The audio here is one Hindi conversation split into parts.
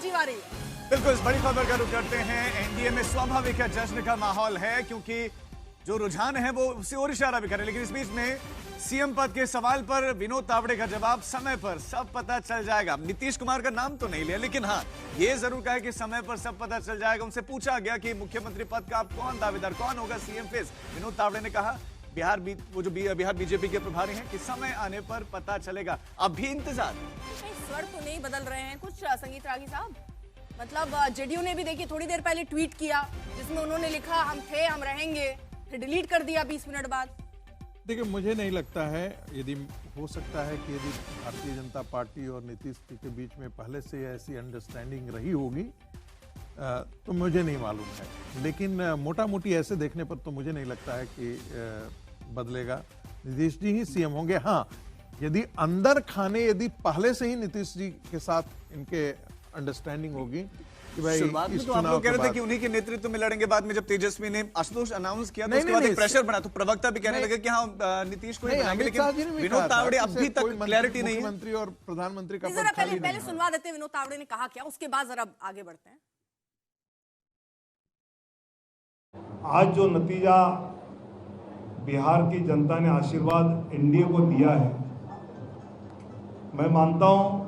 अजीब आ रही है। बिल्कुल, इस बड़ी खबर का रुख करते हैं। एनडीए में स्वाभाविक है जश्न का माहौल है, क्योंकि जो रुझान है वो उसी और इशारा भी करे। लेकिन इस बीच में सीएम पद के सवाल पर विनोद तावड़े का जवाब, समय पर सब पता चल जाएगा। नीतीश कुमार का नाम तो नहीं लिया, लेकिन हाँ ये जरूर कहा कि समय पर सब पता चल जाएगा। उनसे पूछा गया कि मुख्यमंत्री पद का आप कौन दावेदार, कौन होगा सीएम फेस। विनोद तावड़े ने कहा बिहार बीजेपी के प्रभारी हैं कि समय आने पर पता चलेगा, अभी इंतजार। स्वर तो नहीं बदल रहे हैं कुछ संगीत रागी साहब? मतलब जेडीयू ने भी देखिए थोड़ी देर पहले ट्वीट किया जिसमें उन्होंने लिखा हम थे, हम रहेंगे, फिर डिलीट कर दिया 20 मिनट बाद। देखिए, मुझे नहीं लगता है, यदि हो सकता है कि यदि भारतीय जनता पार्टी और नीतीश जी के बीच में पहले से ऐसी अंडरस्टैंडिंग रही होगी तो मुझे नहीं मालूम है। लेकिन मोटा मोटी ऐसे देखने पर तो मुझे नहीं लगता है कि बदलेगा। नीतीश जी ही सीएम होंगे। हाँ, यदि अंदर खाने यदि पहले से ही नीतीश जी के साथ इनके अंडरस्टैंडिंग होगी कि भाई शुरुआत में तो आप लोग कह रहे थे कि उन्हीं के नेतृत्व में लड़ेंगे, बाद में जब तेजस्वी ने आशुतोष अनाउंस किया तो उसके बाद एक प्रेशर बना, तो प्रवक्ता भी कहने लगे कि हाँ नीतीश को ही बनाएंगे, लेकिन विनोद तावड़े अभी तक क्लैरिटी नहीं है। मुख्यमंत्री और प्रधानमंत्री का जरा पहले सुनवा देते हैं विनोद तावड़े ने कहा क्या, उसके बाद जरा आगे बढ़ते हैं। आज जो नतीजा बिहार की जनता ने आशीर्वाद एनडीए को दिया है, मैं मानता हूं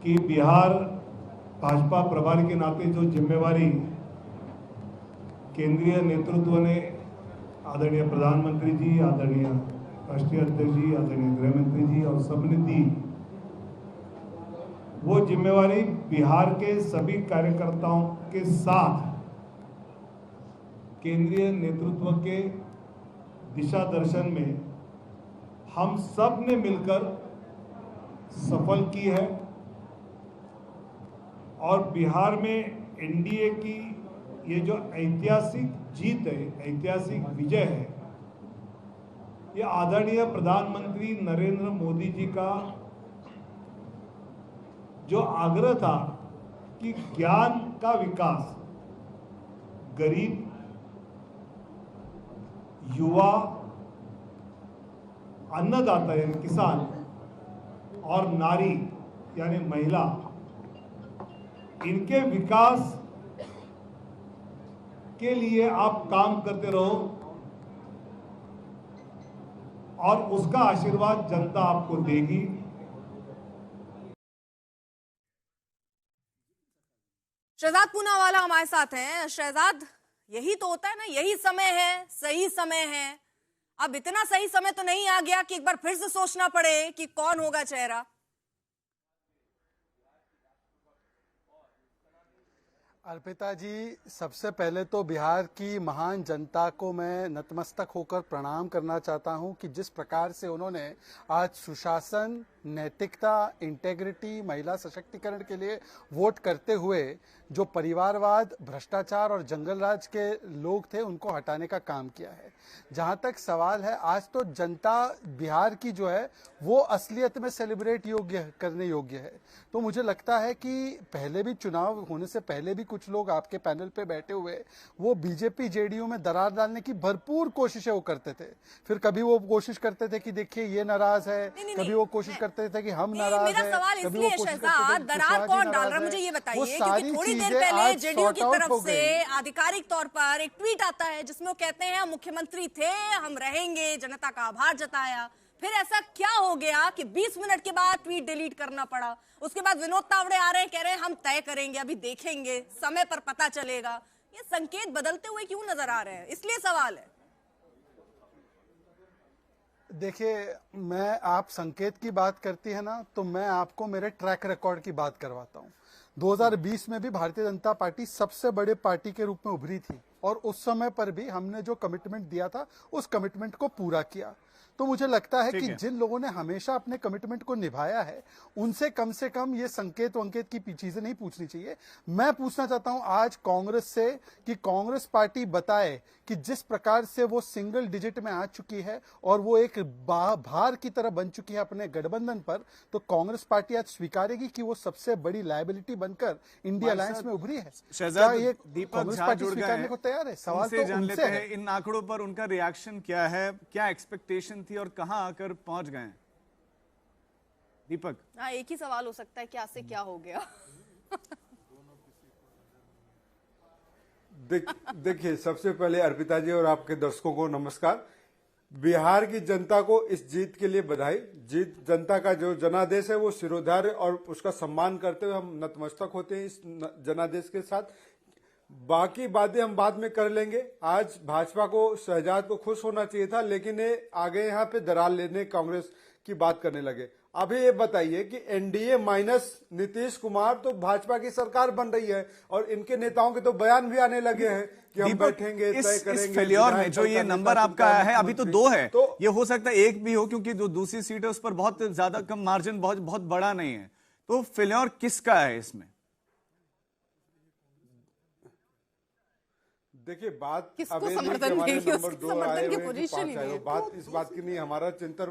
कि बिहार भाजपा प्रभारी के नाते जो जिम्मेवारी केंद्रीय नेतृत्व ने, आदरणीय प्रधानमंत्री जी, आदरणीय राष्ट्रीय अध्यक्ष जी, आदरणीय गृह मंत्री जी और सबने दी, वो जिम्मेवारी बिहार के सभी कार्यकर्ताओं के साथ केंद्रीय नेतृत्व के दिशा दर्शन में हम सब ने मिलकर सफल की है और बिहार में एनडीए की ये जो ऐतिहासिक जीत है, ऐतिहासिक विजय है, ये आदरणीय प्रधानमंत्री नरेंद्र मोदी जी का जो आग्रह था कि ज्ञान का विकास गरीब, युवा, अन्नदाता यानी किसान और नारी यानी महिला, इनके विकास के लिए आप काम करते रहो और उसका आशीर्वाद जनता आपको देगी। शहजाद पूनावाला हमारे साथ हैं। शहजाद, यही तो होता है ना, यही समय है, सही समय है। अब इतना सही समय तो नहीं आ गया कि एक बार फिर से सोचना पड़े कि कौन होगा चेहरा? अर्पिता जी, सबसे पहले तो बिहार की महान जनता को मैं नतमस्तक होकर प्रणाम करना चाहता हूं कि जिस प्रकार से उन्होंने आज सुशासन, नैतिकता, इंटेग्रिटी, महिला सशक्तिकरण के लिए वोट करते हुए जो परिवारवाद, भ्रष्टाचार और जंगल राज के लोग थे उनको हटाने का काम किया है। जहां तक सवाल है, आज तो जनता बिहार की जो है वो असलियत में सेलिब्रेट करने योग्य है। तो मुझे लगता है कि पहले भी चुनाव होने से पहले भी कुछ लोग आपके पैनल पे बैठे हुए वो बीजेपी जेडीयू में दरार डालने की भरपूर कोशिशें वो करते थे। फिर कभी वो कोशिश करते थे कि देखिए ये नाराज है, कभी वो कोशिश करते थे कि हम नाराज है, कभी वो कोशिश करते थे दरार कौन डाल रहा है, मुझे ये बताइए। क्योंकि थोड़ी देर पहले जेडीयू की तरफ से आधिकारिक तौर पर एक ट्वीट आता है जिसमें वो कहते हैं हम मुख्यमंत्री थे, हम रहेंगे, जनता का आभार जताया। फिर ऐसा क्या हो गया कि 20 मिनट के बाद ट्वीट डिलीट करना पड़ा? उसके बाद विनोद तावड़े आ रहे हैं, कह रहे हैं हम तय करेंगे, अभी देखेंगे, समय पर पता चलेगा। ये संकेत बदलते हुए क्यों नजर आ रहे हैं, इसलिए सवाल है। देखिए, मैं आप संकेत की बात करती है ना, तो मैं आपको मेरे ट्रैक रिकॉर्ड की बात करवाता हूं। 2020 में भी भारतीय जनता पार्टी सबसे बड़े पार्टी के रूप में उभरी थी और उस समय पर भी हमने जो कमिटमेंट दिया था उस कमिटमेंट को पूरा किया। तो मुझे लगता है कि जिन लोगों ने हमेशा अपने कमिटमेंट को निभाया है उनसे कम ये संकेत वंकेत की चीजें नहीं पूछनी चाहिए। मैं पूछना चाहता हूं आज कांग्रेस से कि कांग्रेस पार्टी बताए कि जिस प्रकार से वो सिंगल डिजिट में आ चुकी है और वो एक भार की तरह बन चुकी है अपने गठबंधन पर, तो कांग्रेस पार्टी आज स्वीकारेगी कि वो सबसे बड़ी लायबिलिटी बनकर इंडिया अलायंस में उभरी है। शहजाद, ये दीपक कांग्रेस झा पार्टी जुड़ गए स्वीकारने को तैयार है? सवाल तो जान उनसे लेते है। हैं इन आंकड़ों पर उनका रिएक्शन क्या है, क्या एक्सपेक्टेशन थी और कहां आकर पहुंच गए? दीपक, हाँ, एक ही सवाल हो सकता है, क्या से क्या हो गया। देखिए, सबसे पहले अर्पिता जी और आपके दर्शकों को नमस्कार। बिहार की जनता को इस जीत के लिए बधाई। जीत जनता का जो जनादेश है वो सिरोधार्य और उसका सम्मान करते हुए हम नतमस्तक होते हैं इस जनादेश के साथ। बाकी बातें हम बाद में कर लेंगे। आज भाजपा को, शहजाद को खुश होना चाहिए था, लेकिन ये आगे यहाँ पे दरार लेने कांग्रेस की बात करने लगे। अभी ये बताइए कि एनडीए माइनस नीतीश कुमार तो भाजपा की सरकार बन रही है और इनके नेताओं के तो बयान भी आने लगे हैं कि हम बैठेंगे, तय करेंगे। इस फेल्योर में जो ये नंबर आपका आया है, अभी तो 2 है, तो ये हो सकता है 1 भी हो, क्योंकि जो दूसरी सीट है उस पर बहुत ज्यादा कम मार्जिन, बहुत बड़ा नहीं है। तो फेल्योर किसका है इसमें? देखिए, बात किसको अब ये नहीं कि समर्थन हमारे देगी, नंबर उसकी 2 समर्थन आए की हुए हैं कि पोजीशन 5 ही आए नहीं हो। है। बात इस बात की नहीं, हमारा चिंतन